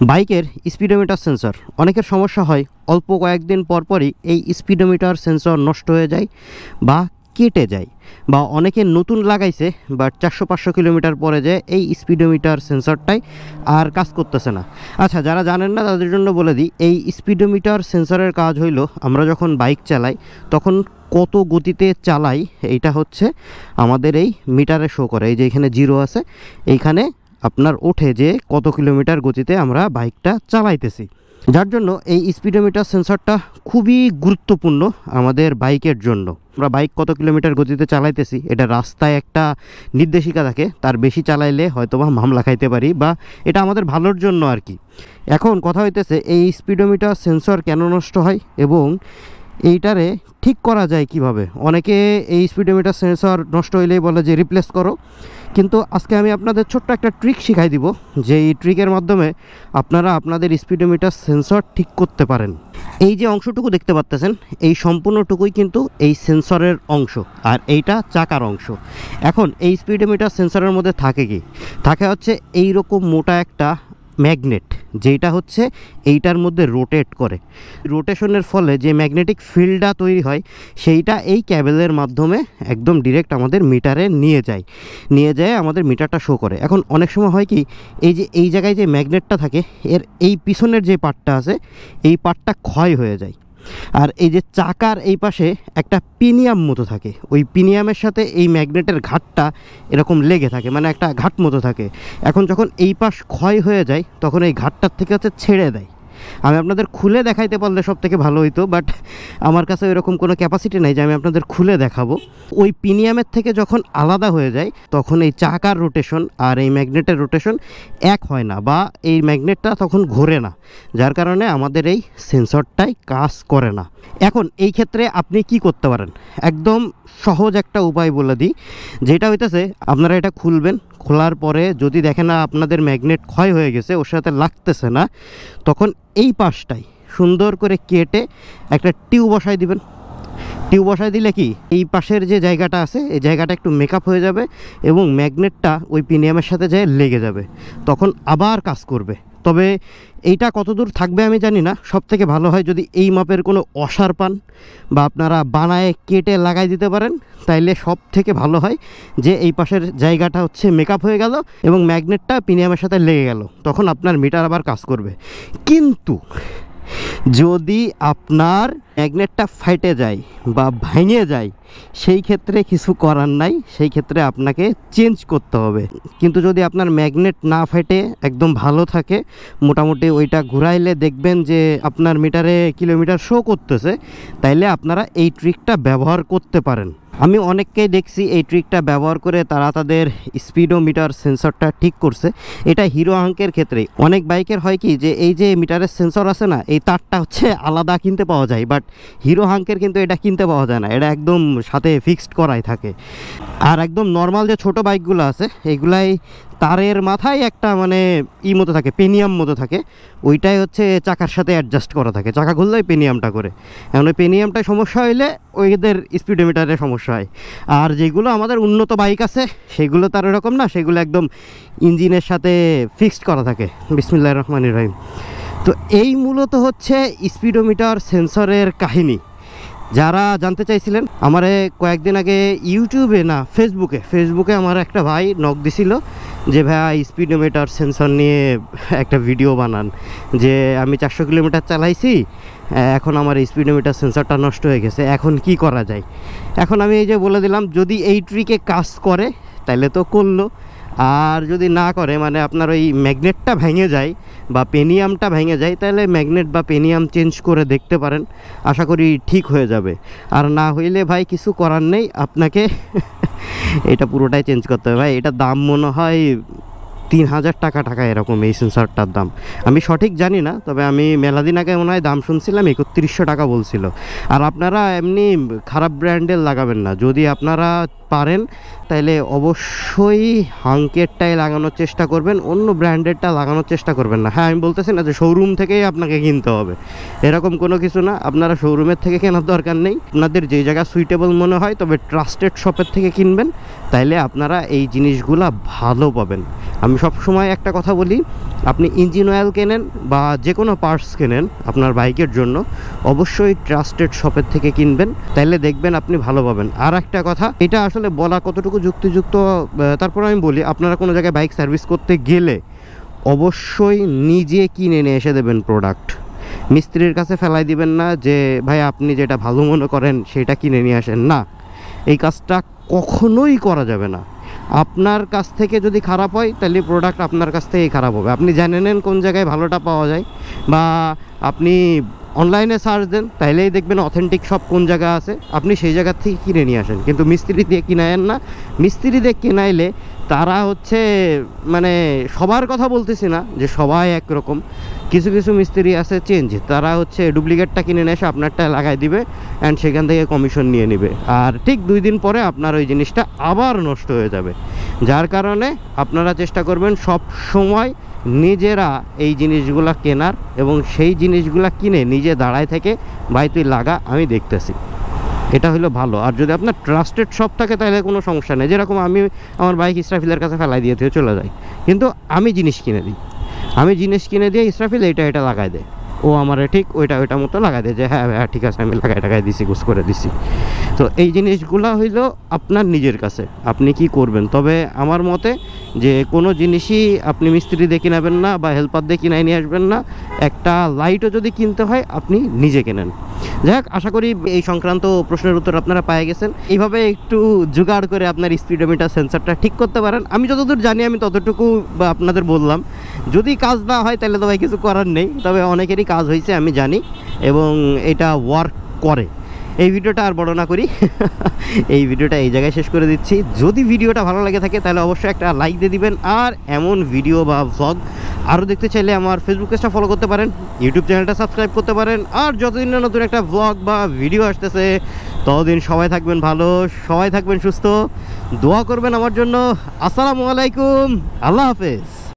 বাইকের speedometer sensor অনেকের সমস্যা হয়, অল্প কয়েকদিন পরপরই এই স্পিডোমিটার সেন্সর নষ্ট হয়ে যায় বা কেটে যায়, বা অনেকে নতুন লাগাইছে বাট 400-500 কিলোমিটার পরে যে এই স্পিডোমিটার সেন্সরটাই আর কাজ করতেছে না। আচ্ছা, যারা জানেন না তাদের জন্য বলে দিই, এই স্পিডোমিটার সেন্সরের কাজ হইল আমরা যখন বাইক চালাই তখন কত গতিতে চালাই এইটা হচ্ছে আমাদের এই মিটারে শো করে। এই যে এখানে জিরো আছে, এইখানে আপনার ওঠে যে কত কিলোমিটার গতিতে আমরা বাইকটা চালাইতেছি, যার জন্য এই স্পিডোমিটার সেন্সরটা খুবই গুরুত্বপূর্ণ আমাদের বাইকের জন্য। আমরা বাইক কত কিলোমিটার গতিতে চালাইতেছি এটা রাস্তায় একটা নির্দেশিকা থাকে, তার বেশি চালাইলে হয়তোবা মামলা খাইতে পারি, বা এটা আমাদের ভালোর জন্য আর কি। এখন কথা হইতেছে এই স্পিডোমিটার সেন্সর কেন নষ্ট হয় এবং এইটারে ঠিক করা যায় কিভাবে। অনেকে এই স্পিডোমিটার সেন্সর নষ্ট হইলেই বলে যে রিপ্লেস করো, কিন্তু আজকে আমি আপনাদের ছোট্ট একটা ট্রিক শিখাই দিব, যে এই ট্রিকের মাধ্যমে আপনারা আপনাদের স্পিডোমিটার সেন্সর ঠিক করতে পারেন। এই যে অংশটুকু দেখতে পাচ্ছেন, এই সম্পূর্ণটুকুই কিন্তু এই সেন্সরের অংশ, আর এইটা চাকার অংশ। এখন এই স্পিডোমিটার সেন্সরের মধ্যে থাকে কি, থাকে হচ্ছে এই রকম মোটা একটা ম্যাগনেট, যেটা হচ্ছে এইটার মধ্যে রোটেট করে। রোটেশনের ফলে যে ম্যাগনেটিক ফিল্ডটা তৈরি হয় সেইটা এই ক্যাবেলের মাধ্যমে একদম ডিরেক্ট আমাদের মিটারে নিয়ে যায় আমাদের মিটারটা শো করে। এখন অনেক সময় হয় কি, এই যে এই জায়গায় যে ম্যাগনেটটা থাকে এর এই পিছনের যে পার্টটা আছে এই পার্টটা ক্ষয় হয়ে যায়, আর এই যে চাকার এই পাশে একটা পিনিয়াম মতো থাকে, ওই পিনিয়ামের সাথে এই ম্যাগনেটের ঘাটটা এরকম লেগে থাকে, মানে একটা ঘাট মতো থাকে। এখন যখন এই পাশ ক্ষয় হয়ে যায় তখন এই ঘাটটার থেকে হচ্ছে ছেড়ে দেয়। আমি আপনাদের খুলে দেখাইতে পারলে সব থেকে ভালো হইতো, বাট আমার কাছে এরকম কোনো ক্যাপাসিটি নেই যে আমি আপনাদের খুলে দেখাবো। ওই পিনিয়ামের থেকে যখন আলাদা হয়ে যায় তখন এই চাকার রোটেশন আর এই ম্যাগনেটের রোটেশন এক হয় না, বা এই ম্যাগনেটটা তখন ঘোরে না, যার কারণে আমাদের এই সেন্সরটাই কাজ করে না। এখন এই ক্ষেত্রে আপনি কি করতে পারেন, একদম সহজ একটা উপায় বলে দিই, যেটা হইতেছে আপনারা এটা খুলবেন। খোলার পরে যদি দেখেন না আপনাদের ম্যাগনেট ক্ষয় হয়ে গেছে, ওর সাথে লাগতেছে না, তখন এই পাশটাই সুন্দর করে কেটে একটা টিউব বসাই দিবেন। টিউব বসাই দিলে কি, এই পাশের যে জায়গাটা আছে এই জায়গাটা একটু মেকআপ হয়ে যাবে এবং ম্যাগনেটটা ওই পিনিয়ামের সাথে যেয়ে লেগে যাবে, তখন আবার কাজ করবে। তবে এইটা কতদূর থাকবে আমি জানি না, সব থেকে ভালো হয় যদি এই মাপের কোনো অসার পান বা আপনারা বানায় কেটে লাগাই দিতে পারেন, তাইলে সব থেকে ভালো হয় যে এই পাশের জায়গাটা হচ্ছে মেকআপ হয়ে গেল এবং ম্যাগনেটটা পিনিয়ামের সাথে লেগে গেল, তখন আপনার মিটার আবার কাজ করবে। কিন্তু যদি আপনার ম্যাগনেটটা ফাইটে যায় বা ভেঙে যায়, সেই ক্ষেত্রে কিছু করার নাই, সেই ক্ষেত্রে আপনাকে চেঞ্জ করতে হবে। কিন্তু যদি আপনার ম্যাগনেট না ফাটে একদম ভালো থাকে, মোটামুটি ওইটা ঘুরাইলে দেখবেন যে আপনার মিটারে কিলোমিটার শো করতেছে, তাইলে আপনারা এই ট্রিকটা ব্যবহার করতে পারেন। আমি অনেককেই দেখছি এই ট্রিকটা ব্যবহার করে তারা তাদের স্পিডোমিটার সেন্সরটা ঠিক করছে। এটা হিরো হাঙ্কের ক্ষেত্রেই। অনেক বাইকের হয় কি, যে এই যে মিটারের সেন্সর আছে না, এই তারটা হচ্ছে আলাদা কিনতে পাওয়া যায়, বাট হিরো হাঙ্কের কিন্তু এটা কিনতে পাওয়া যায় না, এটা একদম সাথে ফিক্সড করাই থাকে। আর একদম নর্মাল যে ছোট বাইকগুলো আছে এইগুলাই তারের মাথায় একটা মানে মতো থাকে, পেনিয়াম মতো থাকে, ওইটাই হচ্ছে চাকার সাথে অ্যাডজাস্ট করা থাকে, চাকা খুললেই পেনিয়ামটা করে। এখন ওই পেনিয়ামটায় সমস্যা হইলে ওইদের স্পিডোমিটারে সমস্যা হয়। আর যেগুলো আমাদের উন্নত বাইক আছে সেগুলো তার এরকম না, সেগুলো একদম ইঞ্জিনের সাথে ফিক্সড করা থাকে। বিসমিল্লাহির রহমানির রহিম। তো এই মূলত হচ্ছে স্পিডোমিটার সেন্সরের কাহিনী। যারা জানতে চাইছিলেন, আমারে কয়েকদিন আগে ইউটিউবে না ফেসবুকে আমার একটা ভাই নক দিছিল যে ভাই স্পিডোমিটার সেন্সর নিয়ে একটা ভিডিও বানান, যে আমি 400 কিলোমিটার চালাইছি, এখন আমার স্পিডোমিটার সেন্সরটা নষ্ট হয়ে গেছে, এখন কি করা যায়। এখন আমি এই যে বলে দিলাম, যদি এই ট্রিকে কাজ করে তাহলে তো করলো, আর যদি না করে, মানে আপনার ওই ম্যাগনেটটা ভেঙে যায় বা পেনিয়ামটা ভেঙে যায়, তাহলে ম্যাগনেট বা পেনিয়াম চেঞ্জ করে দেখতে পারেন, আশা করি ঠিক হয়ে যাবে। আর না হইলে ভাই কিছু করার নেই, আপনাকে এটা পুরোটাই চেঞ্জ করতে হবে ভাই। এটা দাম মনে হয় 3000 টাকা এরকম এই সেন্সরটার দাম। আমি সঠিক জানি না, তবে আমি মেলাদিন আগে মনে হয় দাম শুনছিলাম 3100 টাকা বলছিল। আর আপনারা এমনি খারাপ ব্র্যান্ডের লাগাবেন না, যদি আপনারা পারেন তাহলে অবশ্যই হাঙ্কেরটাই লাগানোর চেষ্টা করবেন, অন্য ব্র্যান্ডেরটা লাগানোর চেষ্টা করবেন না। হ্যাঁ, আমি বলতেছি না যে শোরুম থেকেই আপনাকে কিনতে হবে, এরকম কোনো কিছু না। আপনারা শোরুমের থেকে কেনার দরকার নেই, আপনাদের যে জায়গা সুইটেবল মনে হয় তবে ট্রাস্টেড শপের থেকে কিনবেন, তাইলে আপনারা এই জিনিসগুলা ভালো পাবেন। আমি সবসময় একটা কথা বলি, আপনি ইঞ্জিন অয়েল কেনেন বা যে কোনো পার্টস কেনেন আপনার বাইকের জন্য, অবশ্যই ট্রাস্টেড শপের থেকে কিনবেন, তাইলে দেখবেন আপনি ভালো পাবেন। আর একটা কথা, এটা আসলে বলা কতটুকু যুক্তিযুক্ত তারপর আমি বলি, আপনারা কোনো জায়গায় বাইক সার্ভিস করতে গেলে অবশ্যই নিজে কিনে নিয়ে এসে দেবেন প্রোডাক্ট। মিস্ত্রির কাছে ফেলাই দিবেন না যে ভাই আপনি যেটা ভালো মনে করেন সেটা কিনে নিয়ে আসেন, না, এই কাজটা কখনোই করা যাবে না। আপনার কাছ থেকে যদি খারাপ হয় তাহলে প্রোডাক্ট আপনার কাছ থেকেই খারাপ হবে। আপনি জেনে নেন কোন জায়গায় ভালোটা পাওয়া যায়, বা আপনি অনলাইনে সার্চ দেন, তাইলেই দেখবেন অথেন্টিক সব কোন জায়গা আছে, আপনি সেই জায়গা থেকে কিনে নিয়ে আসেন। কিন্তু মিস্ত্রি দিয়ে কিনায়েন না। মিস্ত্রি দিয়ে কিনাইলে তারা হচ্ছে, মানে সবার কথা বলতেছি না যে সবাই একরকম, কিছু কিছু মিস্ত্রি আছে চেঞ্জ, তারা হচ্ছে ডুপ্লিকেটটা কিনে নিয়ে এসে আপনারটা লাগাই দিবে অ্যান্ড সেখান থেকে কমিশন নিয়ে নেবে, আর ঠিক 2 দিন পরে আপনার ওই জিনিসটা আবার নষ্ট হয়ে যাবে। যার কারণে আপনারা চেষ্টা করবেন সব সময় নিজেরা এই জিনিসগুলা কেনার, এবং সেই জিনিসগুলা কিনে নিজে দাঁড়ায় থেকে ভাই তুই লাগা, আমি দেখতেছি, এটা হলো ভালো। আর যদি আপনার ট্রাস্টেড শপ থাকে তাহলে কোনো সমস্যা নেই। যেরকম আমি আমার বাইক ইসরাফিলের কাছে ফেলাই দিয়ে চলে যাই, কিন্তু আমি জিনিস কিনে দিই, দিয়ে ইসরাফিল এটা লাগাই দেয়, ও আমার ঠিক ওইটা মতো লাগাই দেয় যে হ্যাঁ হ্যাঁ ঠিক আছে আমি লাগাই দিছি, গুছ করে দিছি। তো এই জিনিসগুলো হইলো আপনার নিজের কাছে, আপনি কি করবেন। তবে আমার মতে যে কোনো জিনিসই আপনি মিস্ত্রি দিয়ে কিনাবেন না বা হেল্পার দিয়ে কিনাই নিয়ে আসবেন না। একটা লাইটও যদি কিনতে হয় আপনি নিজে কেনেন। যাই হোক, আশা করি এই সংক্রান্ত প্রশ্নের উত্তর আপনারা পেয়ে গেছেন। এইভাবে একটু জোগাড় করে আপনার স্পিডোমিটার সেন্সরটা ঠিক করতে পারেন। আমি যতদূর জানি আমি ততটুকু আপনাদের বললাম। যদি কাজ না হয় তাহলে তো ভাই কিছু করার নেই, তবে অনেকেরই কাজ হয়েছে আমি জানি, এবং এটা ওয়ার্ক করে। এই ভিডিওটা আর বড় না করি, এই ভিডিওটা এই জায়গায় শেষ করে দিচ্ছি। যদি ভিডিওটা ভালো লাগে থাকে তাহলে অবশ্যই একটা লাইক দিয়ে দিবেন, আর এমন ভিডিও বা ভ্লগ আরও দেখতে চাইলে আমার ফেসবুক পেজটা ফলো করতে পারেন, ইউটিউব চ্যানেলটা সাবস্ক্রাইব করতে পারেন। আর যতদিন না নতুন একটা ভ্লগ বা ভিডিও আসতেছে ততদিন সবাই থাকবেন ভালো, সবাই থাকবেন সুস্থ, দোয়া করবেন আমার জন্য। আসসালামু আলাইকুম, আল্লাহ হাফেজ।